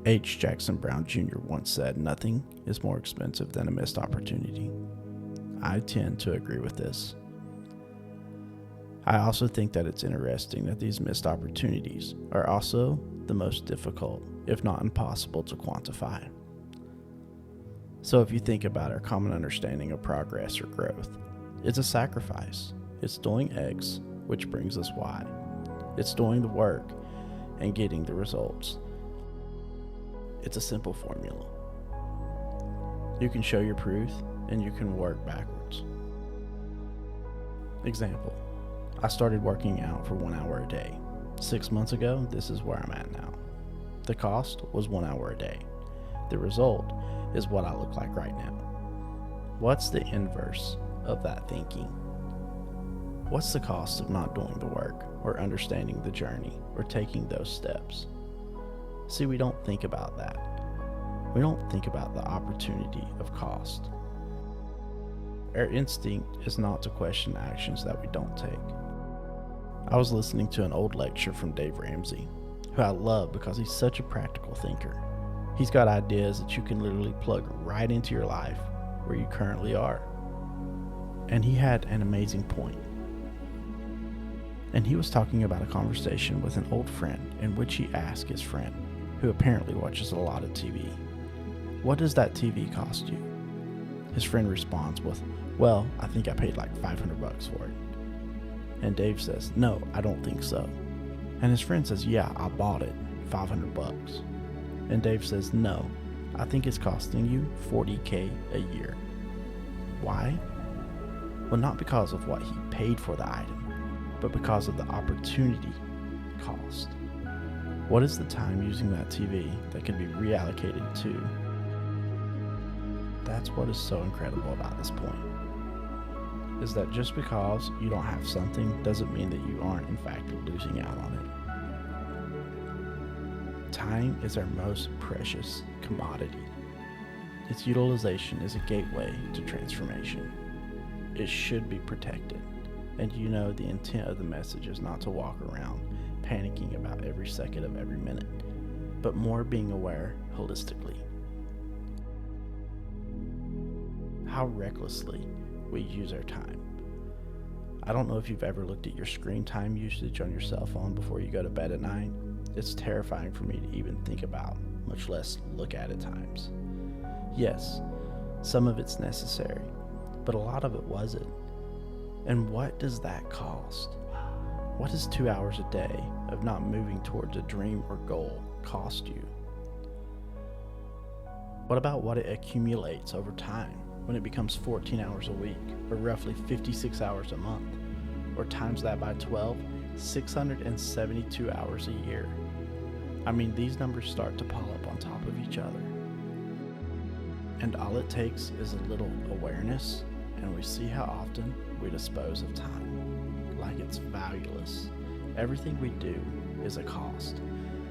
H. Jackson Brown Jr. once said, "Nothing is more expensive than a missed opportunity." I tend to agree with this. I also think that it's interesting that these missed opportunities are also the most difficult, if not impossible, to quantify. So if you think about our common understanding of progress or growth, it's a sacrifice. It's doing X, which brings us Y. It's doing the work and getting the results. It's a simple formula. You can show your proof and you can work backwards. Example, I started working out for 1 hour a day. 6 months ago, this is where I'm at now. The cost was 1 hour a day. The result is what I look like right now. What's the inverse of that thinking? What's the cost of not doing the work or understanding the journey or taking those steps? See, we don't think about that. We don't think about the opportunity of cost. Our instinct is not to question actions that we don't take. I was listening to an old lecture from Dave Ramsey, who I love because he's such a practical thinker. He's got ideas that you can literally plug right into your life where you currently are. And he had an amazing point. And he was talking about a conversation with an old friend in which he asked his friend, who apparently watches a lot of TV, "What does that TV cost you?" His friend responds with, "Well, I think I paid like $500 for it." And Dave says, "No, I don't think so." And his friend says, "Yeah, I bought it, $500. And Dave says, "No, I think it's costing you $40K a year." Why? Well, not because of what he paid for the item, but because of the opportunity cost. What is the time using that TV that can be reallocated to? That's what is so incredible about this point, is that just because you don't have something doesn't mean that you aren't in fact losing out on it. Time is our most precious commodity. Its utilization is a gateway to transformation. It should be protected, and you know the intent of the message is not to walk around panicking about every second of every minute, but more being aware holistically. How recklessly we use our time. I don't know if you've ever looked at your screen time usage on your cell phone before you go to bed at night. It's terrifying for me to even think about, much less look at times. Yes, some of it's necessary, but a lot of it wasn't. And what does that cost? What does 2 hours a day of not moving towards a dream or goal cost you? What about what it accumulates over time when it becomes 14 hours a week, or roughly 56 hours a month, or times that by 12, 672 hours a year? I mean, these numbers start to pile up on top of each other. And all it takes is a little awareness, and we see how often we dispose of time like it's valueless. Everything we do is a cost,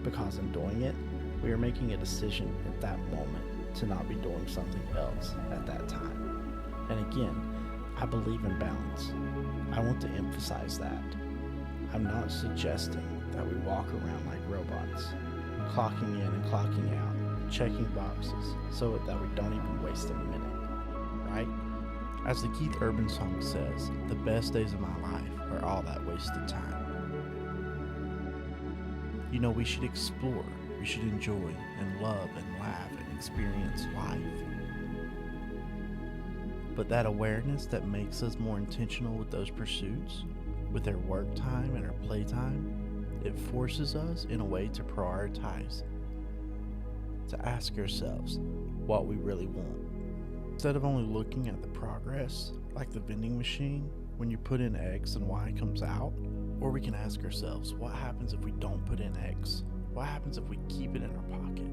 because in doing it, we are making a decision at that moment to not be doing something else at that time. And again, I believe in balance. I want to emphasize that. I'm not suggesting that we walk around like robots, clocking in and clocking out, checking boxes so that we don't even waste a minute, right? As the Keith Urban song says, the best days of my life are all that wasted time. You know, we should explore, we should enjoy and love and laugh and experience life. But that awareness that makes us more intentional with those pursuits, with our work time and our play time, it forces us in a way to prioritize, to ask ourselves what we really want. Instead of only looking at the progress, like the vending machine, when you put in X and Y comes out, or we can ask ourselves, what happens if we don't put in X? What happens if we keep it in our pocket?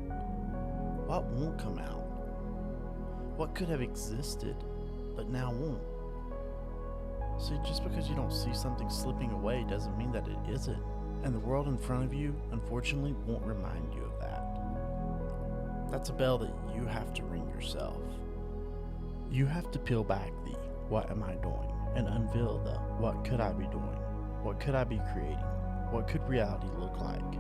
What won't come out? What could have existed, but now won't? See, just because you don't see something slipping away doesn't mean that it isn't. And the world in front of you, unfortunately, won't remind you of that. That's a bell that you have to ring yourself. You have to peel back the what am I doing and unveil the what could I be doing? What could I be creating? What could reality look like?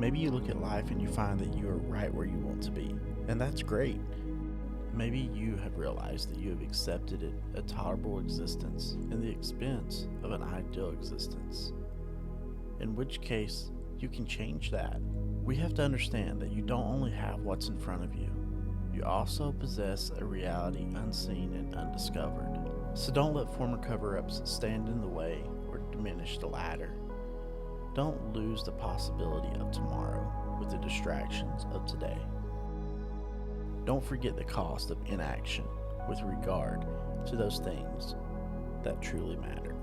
Maybe you look at life and you find that you are right where you want to be, and that's great. Maybe you have realized that you have accepted a tolerable existence in the expense of an ideal existence, in which case you can change that. We have to understand that you don't only have what's in front of you, you also possess a reality unseen and undiscovered. So don't let former cover-ups stand in the way or diminish the latter. Don't lose the possibility of tomorrow with the distractions of today. Don't forget the cost of inaction with regard to those things that truly matter.